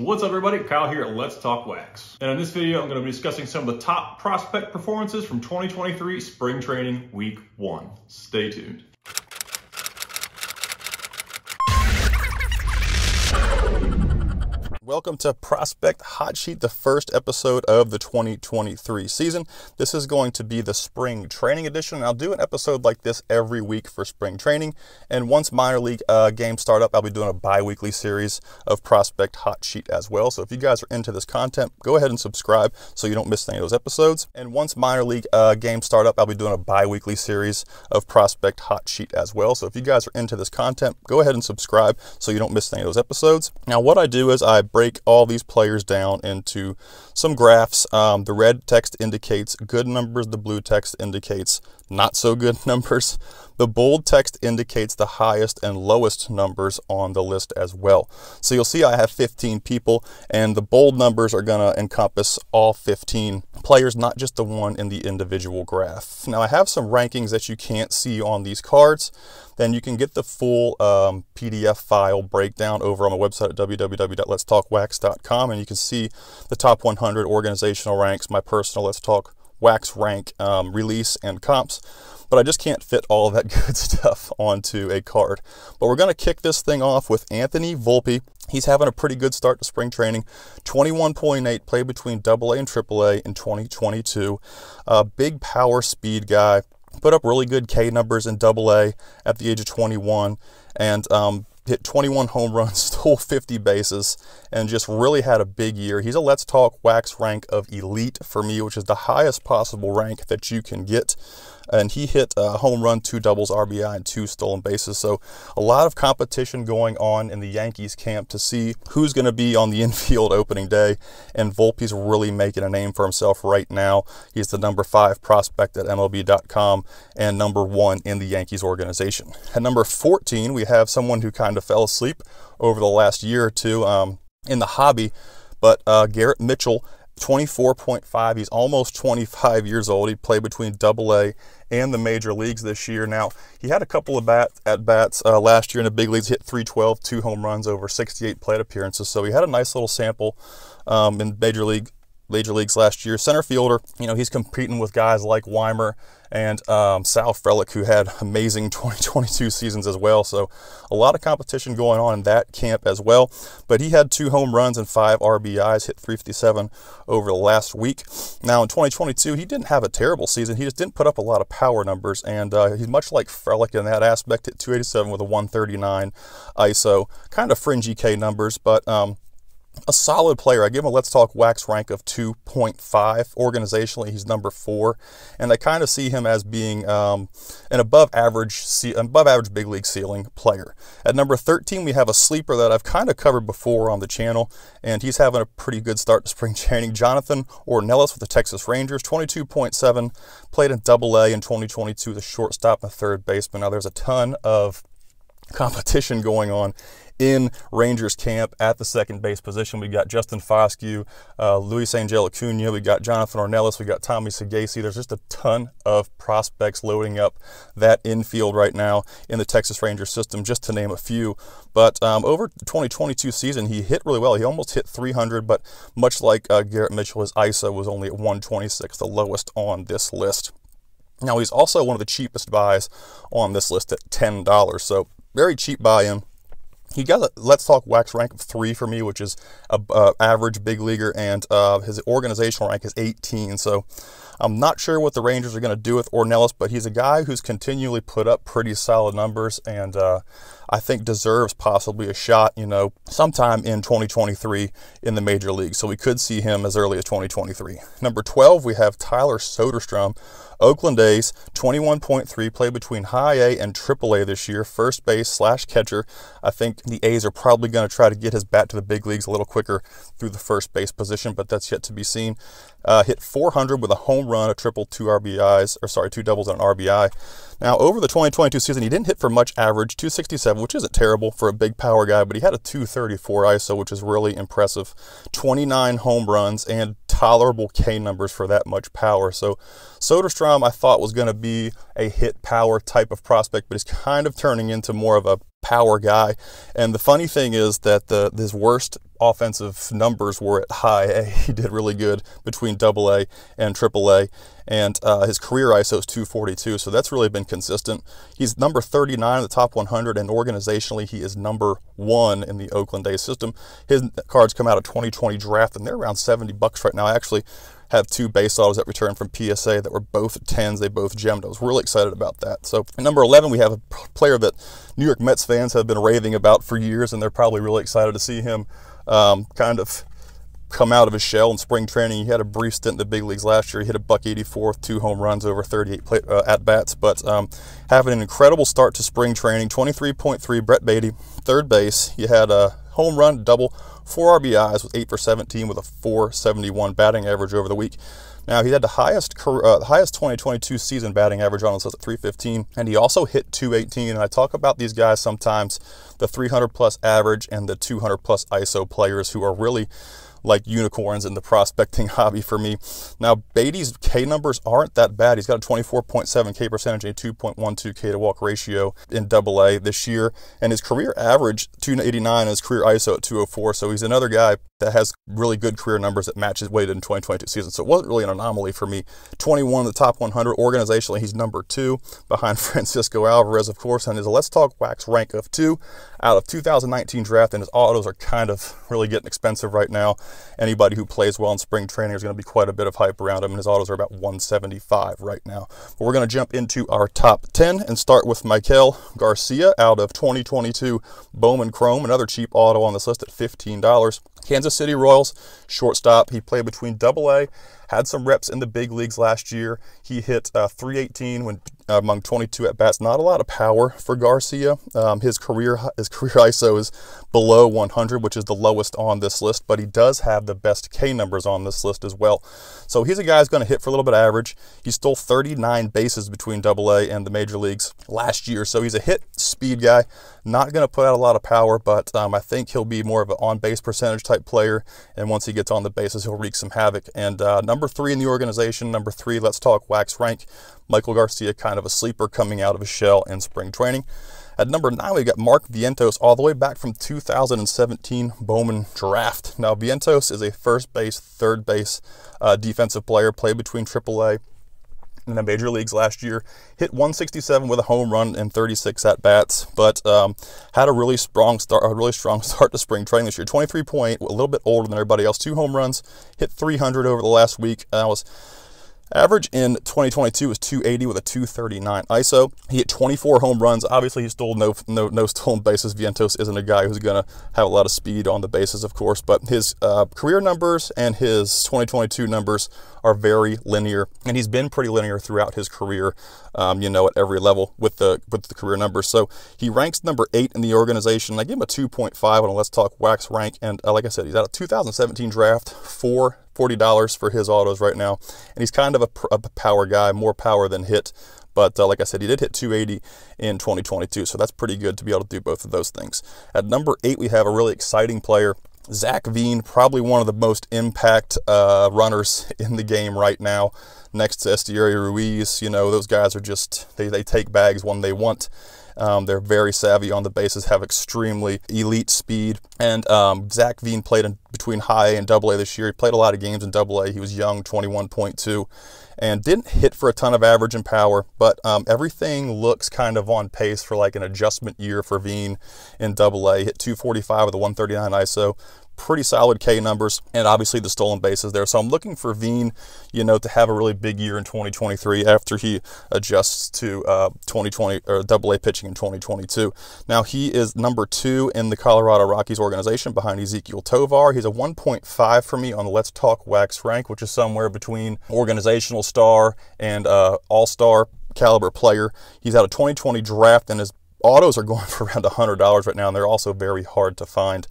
What's up everybody, Kyle here at Let's Talk Wax. And in this video, I'm going to be discussing some of the top prospect performances from 2023 Spring Training Week 1. Stay tuned. Welcome to Prospect Hot Sheet, the first episode of the 2023 season. This is going to be the Spring Training edition. I'll do an episode like this every week for Spring Training. And once minor league games start up, I'll be doing a bi-weekly series of Prospect Hot Sheet as well. So if you guys are into this content, go ahead and subscribe so you don't miss any of those episodes. And once minor league games start up, I'll be doing a bi-weekly series of Prospect Hot Sheet as well. So if you guys are into this content, go ahead and subscribe so you don't miss any of those episodes. Now what I do is I break all these players down into some graphs. The red text indicates good numbers, the blue text indicates not so good numbers. The bold text indicates the highest and lowest numbers on the list as well. So you'll see I have 15 people, and the bold numbers are going to encompass all 15 players, not just the one in the individual graph. Now I have some rankings that you can't see on these cards. Then you can get the full PDF file breakdown over on my website at www.letstalkwax.com, and you can see the top 100 organizational ranks, my personal Let's Talk Wax rank, release, and comps. But I just can't fit all of that good stuff onto a card. But we're going to kick this thing off with Anthony Volpe. He's having a pretty good start to spring training. 21.8, played between AA and AAA in 2022. Big power speed guy. Put up really good K numbers in AA at the age of 21, and hit 21 home runs, stole 50 bases, and just really had a big year. He's a Let's Talk Wax rank of elite for me, which is the highest possible rank that you can get. And he hit a home run, 2 doubles, RBI, and 2 stolen bases. So a lot of competition going on in the Yankees camp to see who's going to be on the infield opening day. And Volpe's really making a name for himself right now. He's the number 5 prospect at MLB.com and number 1 in the Yankees organization. At number 14, we have someone who kind of fell asleep over the last year or two in the hobby, but Garrett Mitchell. 24.5. He's almost 25 years old. He played between AA and the major leagues this year. Now, he had a couple of at-bats last year in the big leagues, hit .312, 2 home runs over 68 plate appearances. So he had a nice little sample in major leagues last year. Center fielder, you know, he's competing with guys like Weimer and Sal Frelick, who had amazing 2022 seasons as well. So a lot of competition going on in that camp as well. But he had 2 home runs and 5 RBIs, hit .357 over the last week. Now in 2022, he didn't have a terrible season. He just didn't put up a lot of power numbers, and he's much like Frelick in that aspect. Hit .287 with a 139 ISO, kind of fringy K numbers, but a solid player. I give him a Let's Talk Wax rank of 2.5. Organizationally, he's number 4, and I kind of see him as being an above average big league ceiling player. At number 13, we have a sleeper that I've kind of covered before on the channel, and he's having a pretty good start to spring training. Jonathan Ornelas with the Texas Rangers, 22.7, played in AA in 2022, the shortstop and the third baseman. Now there's a ton of competition going on in Rangers camp at the second base position. We got Justin Foscue, Luis Angel Acuna, we got Jonathan Ornelas, we got Tommy Segasi. There's just a ton of prospects loading up that infield right now in the Texas Rangers system, just to name a few. But over the 2022 season, he hit really well. He almost hit 300, but much like Garrett Mitchell, his ISO was only at 126, the lowest on this list. Now, he's also one of the cheapest buys on this list at $10, so very cheap buy-in. He got a Let's Talk Wax rank of 3 for me, which is a average big leaguer, and his organizational rank is 18. So I'm not sure what the Rangers are going to do with Ornelas, but he's a guy who's continually put up pretty solid numbers, and I think deserves possibly a shot, you know, sometime in 2023 in the major league. So we could see him as early as 2023. Number 12, we have Tyler Soderstrom. Oakland A's, 21.3, played between high A and AAA this year, first base / catcher. I think the A's are probably going to try to get his bat to the big leagues a little quicker through the first base position, but that's yet to be seen. Hit 400 with a home run, a triple, 2 RBIs, or sorry, 2 doubles and an RBI. Now, over the 2022 season, he didn't hit for much average, 267, which isn't terrible for a big power guy, but he had a 234 ISO, which is really impressive. 29 home runs and tolerable K numbers for that much power. So Soderstrom, I thought, was going to be a hit power type of prospect, but he's kind of turning into more of a power guy. And the funny thing is that his worst offensive numbers were at high A. He did really good between AA and AAA, and his career ISO is 242, so that's really been consistent. He's number 39 in the top 100, and organizationally he is number 1 in the Oakland A's system. His cards come out of 2020 draft, and they're around $70 right now. I actually have 2 base autos that returned from PSA that were both 10s. They both gemmed. I was really excited about that. So at number 11, we have a player that New York Mets fans have been raving about for years, and they're probably really excited to see him kind of come out of his shell in spring training. He had a brief stint in the big leagues last year. He hit a $184 with 2 home runs over 38 at-bats, but having an incredible start to spring training. 23.3, Brett Beatty, third base. He had a home run, double, 4 RBIs with 8 for 17 with a .471 batting average over the week. Now, he had the highest 2022 season batting average on his list at .315, and he also hit .218. And I talk about these guys sometimes, the 300-plus average and the 200-plus ISO players who are really like unicorns in the prospecting hobby for me. Now, Beatty's K numbers aren't that bad. He's got a 24.7 K percentage and a 2.12 K to walk ratio in AA this year, and his career average 289 and his career ISO at 204. So he's another guy that has really good career numbers that match his weight in 2022 season. So it wasn't really an anomaly for me. 21 in the top 100. Organizationally, he's number 2 behind Francisco Alvarez, of course, and his Let's Talk Wax rank of 2 out of 2019 draft, and his autos are kind of really getting expensive right now. Anybody who plays well in spring training, there's going to be quite a bit of hype around him, and his autos are about 175 right now. But we're going to jump into our top 10 and start with Michael Garcia out of 2022 Bowman Chrome, another cheap auto on this list at $15. Kansas City Royals, shortstop. He played between AA, had some reps in the big leagues last year. He hit .318 when among 22 at-bats. Not a lot of power for Garcia. His career ISO is below 100, which is the lowest on this list, but he does have the best K numbers on this list as well. So he's a guy who's going to hit for a little bit of average. He stole 39 bases between AA and the major leagues last year, so he's a hit speed guy. Not going to put out a lot of power, but I think he'll be more of an on-base percentage type player, and once he gets on the bases, he'll wreak some havoc. And number 3 in the organization, number 3, Let's Talk Wax rank, Michael Garcia, kind of a sleeper coming out of his shell in spring training. At number 9, we've got Mark Vientos, all the way back from 2017 Bowman draft. Now, Vientos is a first base, third base defensive player, played between AAA in the major leagues last year, hit 167 with a home run and 36 at-bats, but had a really strong start to spring training this year. 23.8, a little bit older than everybody else. 2 home runs, hit 300 over the last week. Average in 2022 was 280 with a 239 ISO. He hit 24 home runs. Obviously, he stole no stolen bases. Vientos isn't a guy who's going to have a lot of speed on the bases, of course, but his career numbers and his 2022 numbers are very linear, and he's been pretty linear throughout his career, at every level with the career numbers. So he ranks number 8 in the organization. I give him a 2.5 on a Let's Talk Wax rank, and like I said, he's out of 2017 draft, $40 for his autos right now, and he's kind of a power guy, more power than hit. But like I said, he did hit 280 in 2022, so that's pretty good to be able to do both of those things. At number 8, we have a really exciting player, Zach Veen, probably one of the most impact runners in the game right now, next to Esteury Ruiz. Those guys are just, they take bags when they want. They're very savvy on the bases, have extremely elite speed. And Zach Veen played in between high A and AA this year. He played a lot of games in AA. He was young, 21.2, and didn't hit for a ton of average and power, but everything looks kind of on pace for like an adjustment year for Veen in AA. He hit 245 with a 139 ISO. Pretty solid K numbers, and obviously the stolen bases there. So I'm looking for Veen, to have a really big year in 2023 after he adjusts to 2020 or AA pitching in 2022. Now he is number 2 in the Colorado Rockies organization behind Ezequiel Tovar. He's a 1.5 for me on the Let's Talk Wax rank, which is somewhere between organizational star and all-star caliber player. He's out of 2020 draft, and his autos are going for around $100 right now, and they're also very hard to find.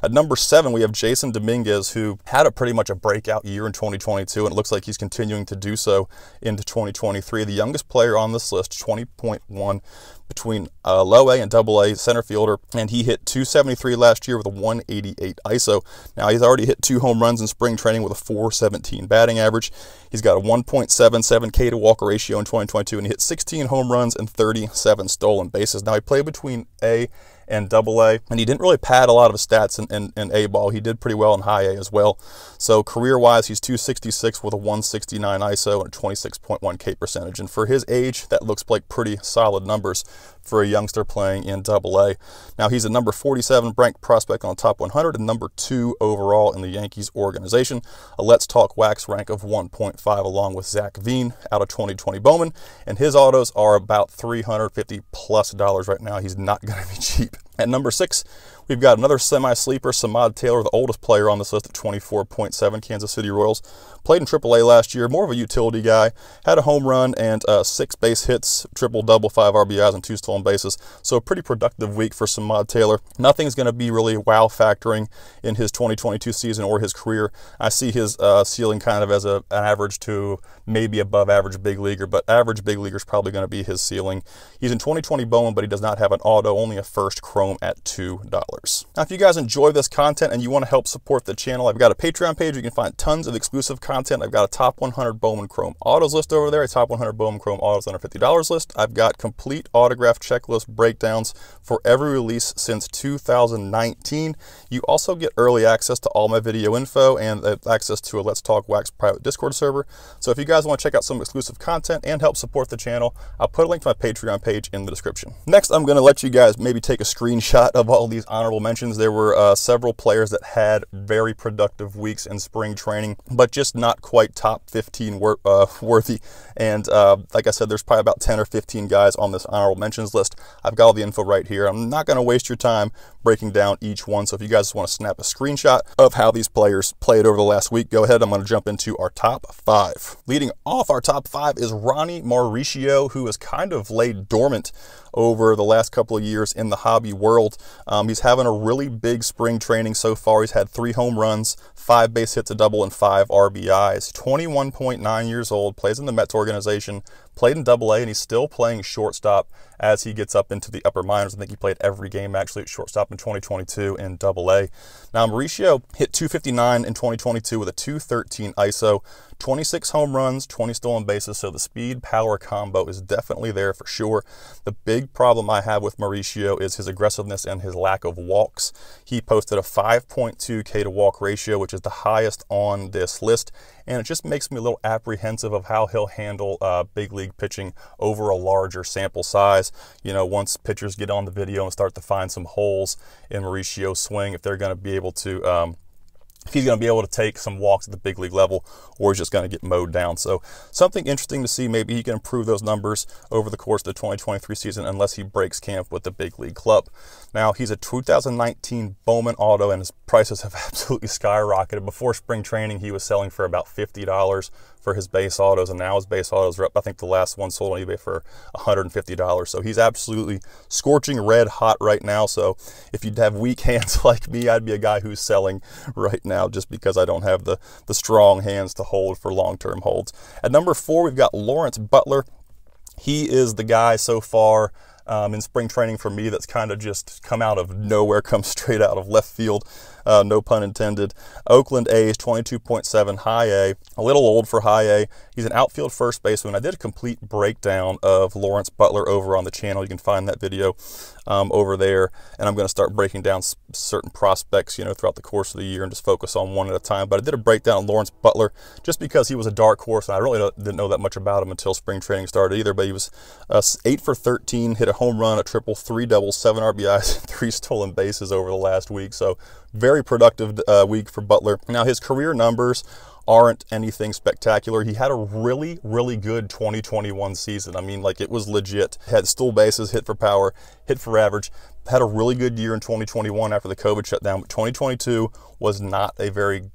At number 7, we have Jason Dominguez, who had pretty much a breakout year in 2022, and it looks like he's continuing to do so into 2023. The youngest player on this list, 20.1 between low A and AA center fielder, and he hit 273 last year with a 188 ISO. Now, he's already hit 2 home runs in spring training with a 417 batting average. He's got a 1.77 K to walk ratio in 2022, and he hit 16 home runs and 37 stolen bases. Now, he played between A and Double-A, and he didn't really pad a lot of his stats in A-ball. He did pretty well in high A as well. So career-wise, he's 266 with a 169 ISO and a 26.1 K percentage. And for his age, that looks like pretty solid numbers for a youngster playing in Double-A. Now, he's a number 47 ranked prospect on the top 100 and number 2 overall in the Yankees organization. A Let's Talk Wax rank of 1.5 along with Zach Veen out of 2020 Bowman. And his autos are about $350+ right now. He's not going to be cheap. At number 6, we've got another semi-sleeper, Samad Taylor, the oldest player on this list at 24.7, Kansas City Royals. Played in AAA last year, more of a utility guy. Had a home run and 6 base hits, triple, double, 5 RBIs, and 2 stolen bases. So a pretty productive week for Samad Taylor. Nothing's going to be really wow factoring in his 2022 season or his career. I see his ceiling kind of as an average to maybe above average big leaguer, but average big leaguer is probably going to be his ceiling. He's in 2020 Bowman, but he does not have an auto, only a first chrome at $2. Now, if you guys enjoy this content and you want to help support the channel, I've got a Patreon page. You can find tons of exclusive content. I've got a top 100 Bowman Chrome autos list over there, a top 100 Bowman Chrome autos under $50 list. I've got complete autograph checklist breakdowns for every release since 2019. You also get early access to all my video info and access to a Let's Talk Wax private Discord server. So if you guys want to check out some exclusive content and help support the channel, I'll put a link to my Patreon page in the description. Next, I'm going to let you guys maybe take a screenshot of all these honorable mentions. There were several players that had very productive weeks in spring training, but just not quite top 15 worthy. And like I said, there's probably about 10 or 15 guys on this honorable mentions list. I've got all the info right here. I'm not going to waste your time breaking down each one. So if you guys want to snap a screenshot of how these players played over the last week, go ahead. I'm going to jump into our top 5. Leading off our top 5 is Ronnie Mauricio, who has kind of laid dormant over the last couple of years in the hobby world. He's having a really big spring training so far. He's had 3 home runs, 5 base hits, a double, and 5 RBIs. 21.9 years old, plays in the Mets organization, played in Double-A, and he's still playing shortstop as he gets up into the upper minors. I think he played every game actually at shortstop in 2022 in Double-A. Now, Mauricio hit 259 in 2022 with a 213 ISO, 26 home runs, 20 stolen bases, so the speed-power combo is definitely there for sure. The big problem I have with Mauricio is his aggressiveness and his lack of walks. He posted a 5.2 K to walk ratio, which is the highest on this list, and it just makes me a little apprehensive of how he'll handle big league pitching over a larger sample size. You know, once pitchers get on the video and start to find some holes in Mauricio's swing, if they're going to be able to if he's going to be able to take some walks at the big league level, or he's just going to get mowed down. So something interesting to see. Maybe he can improve those numbers over the course of the 2023 season unless he breaks camp with the big league club. Now, he's a 2019 Bowman auto, and his prices have absolutely skyrocketed. Before spring training, he was selling for about $50 for his base autos, and now his base autos are up. I think the last one sold on eBay for $150. So he's absolutely scorching red hot right now. So if you'd have weak hands like me, I'd be a guy who's selling right now just because I don't have the strong hands to hold for long-term holds. At number 4, we've got Lawrence Butler. He is the guy so far in spring training for me that's kind of just come out of nowhere, come straight out of left field. No pun intended. Oakland A's, 22.7 high A, a little old for high A. He's an outfield first baseman. I did a complete breakdown of Lawrence Butler over on the channel. You can find that video over there, and I'm going to start breaking down certain prospects, you know, throughout the course of the year and just focus on one at a time. But I did a breakdown on Lawrence Butler just because he was a dark horse, and I really didn't know that much about him until spring training started either. But he was 8 for 13, hit a home run, a triple, 3 doubles, 7 RBIs, 3 stolen bases over the last week. So very productive week for Butler. Now, his career numbers aren't anything spectacular. He had a really, really good 2021 season. I mean, like, it was legit. Had stolen bases, hit for power, hit for average. Had a really good year in 2021 after the COVID shutdown, but 2022 was not a very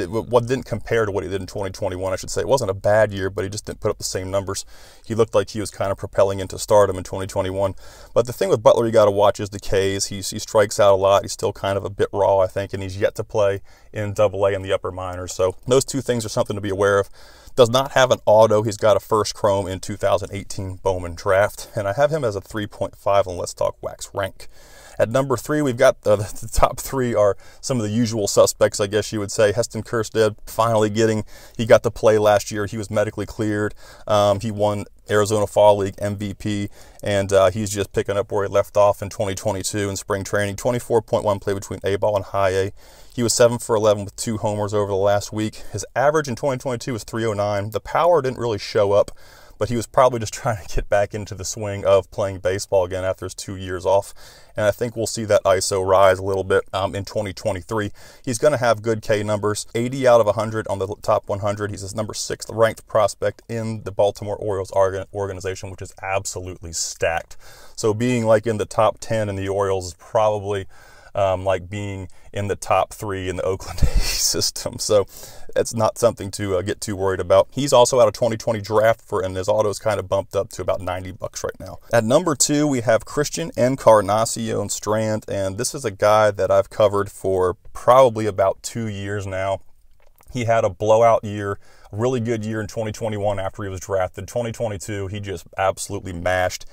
what didn't compare to what he did in 2021, I should say. It wasn't a bad year, but he just didn't put up the same numbers. He looked like he was kind of propelling into stardom in 2021. But the thing with Butler you got to watch is the Ks. He strikes out a lot. He's still kind of a bit raw, I think, and he's yet to play in Double-A in the upper minors. So those two things are something to be aware of. Does not have an auto. He's got a first chrome in 2018 Bowman draft, and I have him as a 3.5 on Let's Talk Wax rank. At number 3, we've got the top 3 are some of the usual suspects, I guess you would say. Heston Kjerstad finally he got to play last year. He was medically cleared. He won Arizona Fall League MVP, and he's just picking up where he left off in 2022 in spring training. 24.1 play between A ball and high A. He was 7 for 11 with 2 homers over the last week. His average in 2022 was 309. The power didn't really show up, but he was probably just trying to get back into the swing of playing baseball again after his 2 years off. And I think we'll see that ISO rise a little bit in 2023. He's going to have good K numbers, 80 out of 100 on the top 100. He's his number 6th ranked prospect in the Baltimore Orioles organization, which is absolutely stacked. So being like in the top 10 in the Orioles is probably like being in the top 3 in the Oakland A's system. So it's not something to get too worried about. He's also out of 2020 draft and his auto's kind of bumped up to about $90 right now. At number 2, we have Christian Encarnacion Strand, and this is a guy that I've covered for probably about 2 years now. He had a blowout year, a really good year in 2021 after he was drafted. 2022, he just absolutely mashed.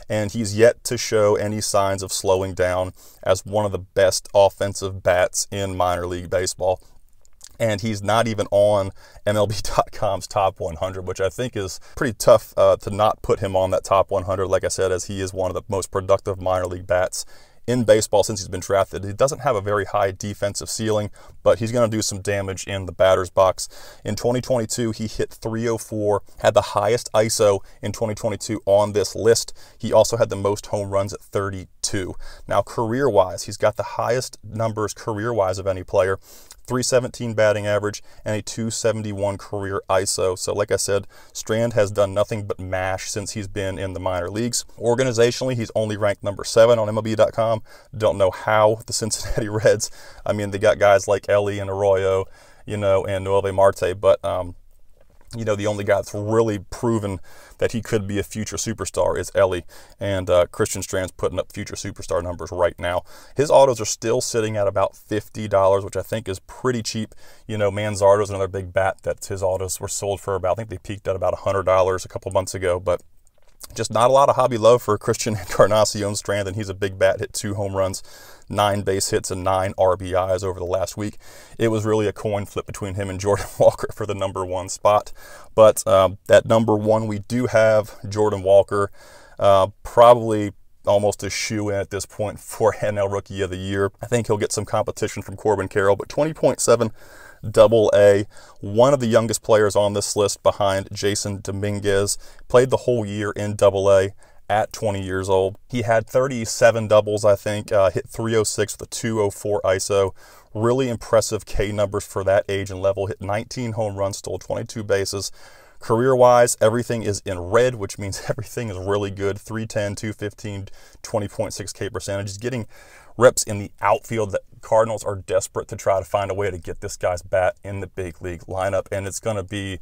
And he's yet to show any signs of slowing down as one of the best offensive bats in minor league baseball. And he's not even on MLB.com's top 100, which I think is pretty tough to not put him on that top 100, like I said, as he is one of the most productive minor league bats in baseball since he's been drafted. He doesn't have a very high defensive ceiling, but he's going to do some damage in the batter's box. In 2022, he hit 304, had the highest ISO in 2022 on this list. He also had the most home runs at 32. Now, career-wise, he's got the highest numbers career-wise of any player. 317 batting average and a 271 career ISO. So like I said, Strand has done nothing but mash since he's been in the minor leagues. Organizationally, he's only ranked number 7 on MLB.com. Don't know how the Cincinnati Reds, I mean, they got guys like Ellie and Arroyo, you know, and Noelvi Marte, but you know, the only guy that's really proven that he could be a future superstar is Ellie, and Christian Strand's putting up future superstar numbers right now. His autos are still sitting at about $50, which I think is pretty cheap. You know, Manzardo's another big bat that his autos were sold for about, I think they peaked at about $100 a couple months ago, but just not a lot of hobby love for Christian Encarnacion Strand, and he's a big bat, hit 2 home runs, 9 base hits, and 9 RBIs over the last week. It was really a coin flip between him and Jordan Walker for the number 1 spot. But at number 1, we do have Jordan Walker, probably almost a shoe-in at this point for NL Rookie of the Year. I think he'll get some competition from Corbin Carroll, but 20.7 Double-A, one of the youngest players on this list behind Jason Dominguez, played the whole year in Double-A at 20 years old. He had 37 doubles, I think, hit 306 with a 204 ISO. Really impressive K numbers for that age and level. Hit 19 home runs, stole 22 bases. Career-wise, everything is in red, which means everything is really good. 310, 215, 20.6 K percentage. He's getting reps in the outfield. The Cardinals are desperate to try to find a way to get this guy's bat in the big league lineup, and it's going to be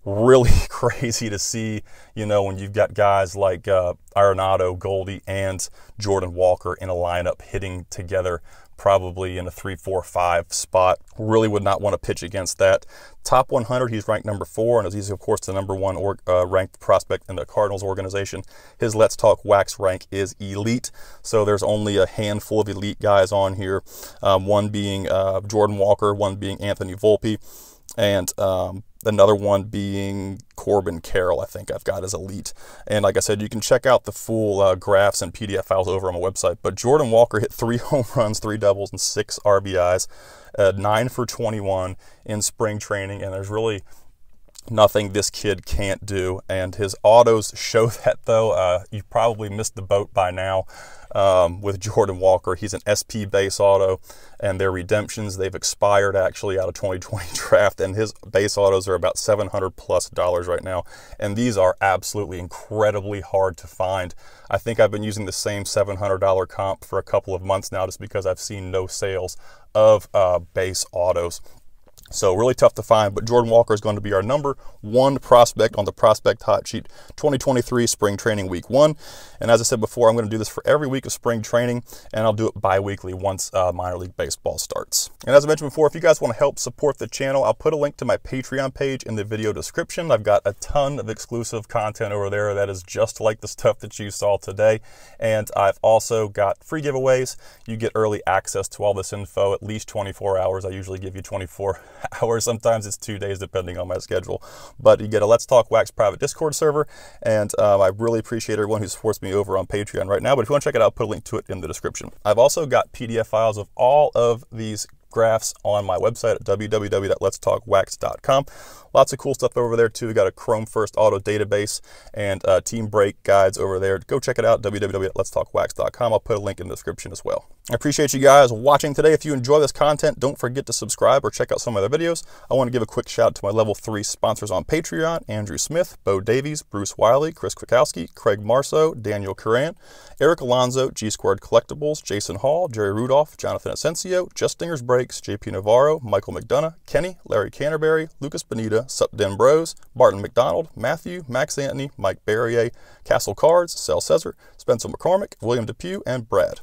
really crazy to see, you know, when you've got guys like Arenado, Goldie, and Jordan Walker in a lineup hitting together, probably in a 3-4-5 spot. Really would not want to pitch against that. Top 100, he's ranked number 4, and he's, of course, the number 1 ranked prospect in the Cardinals organization. His Let's Talk Wax rank is elite, so there's only a handful of elite guys on here, one being Jordan Walker, one being Anthony Volpe, and another one being Corbin Carroll, I think I've got as elite. And like I said, you can check out the full graphs and PDF files over on my website. But Jordan Walker hit 3 home runs, 3 doubles, and 6 RBIs, 9 for 21 in spring training. And there's really nothing this kid can't do. And his autos show that, though. You probably missed the boat by now with Jordan Walker. He's an SP base auto, and their redemptions, they've expired actually out of 2020 draft, and his base autos are about $700+ right now, and these are absolutely incredibly hard to find. I think I've been using the same $700 comp for a couple of months now just because I've seen no sales of base autos. So really tough to find, but Jordan Walker is going to be our number 1 prospect on the Prospect Hot Sheet 2023 Spring Training Week 1. And as I said before, I'm going to do this for every week of spring training, and I'll do it bi-weekly once minor league baseball starts. And as I mentioned before, if you guys want to help support the channel, I'll put a link to my Patreon page in the video description. I've got a ton of exclusive content over there that is just like the stuff that you saw today. And I've also got free giveaways. You get early access to all this info, at least 24 hours. I usually give you 24 hours. Sometimes it's 2 days depending on my schedule. But you get a Let's Talk Wax private Discord server, and I really appreciate everyone who supports me over on Patreon right now. But if you want to check it out, I'll put a link to it in the description. I've also got PDF files of all of these graphs on my website at www.letstalkwax.com. Lots of cool stuff over there too. We got a Chrome First Auto database and team break guides over there. Go check it out, www.letstalkwax.com. I'll put a link in the description as well. I appreciate you guys watching today. If you enjoy this content, don't forget to subscribe or check out some of my other videos. I want to give a quick shout out to my level 3 sponsors on Patreon: Andrew Smith, Bo Davies, Bruce Wiley, Chris Kwiatkowski, Craig Marceau, Daniel Curran, Eric Alonzo, G Squared Collectibles, Jason Hall, Jerry Rudolph, Jonathan Asensio, Just Stingers Breaks, JP Navarro, Michael McDonough, Kenny, Larry Canterbury, Lucas Bonita, Sup Den Bros, Barton McDonald, Matthew, Max Anthony, Mike Barrier, Castle Cards, Sel Cesar, Spencer McCormick, William Depew, and Brad.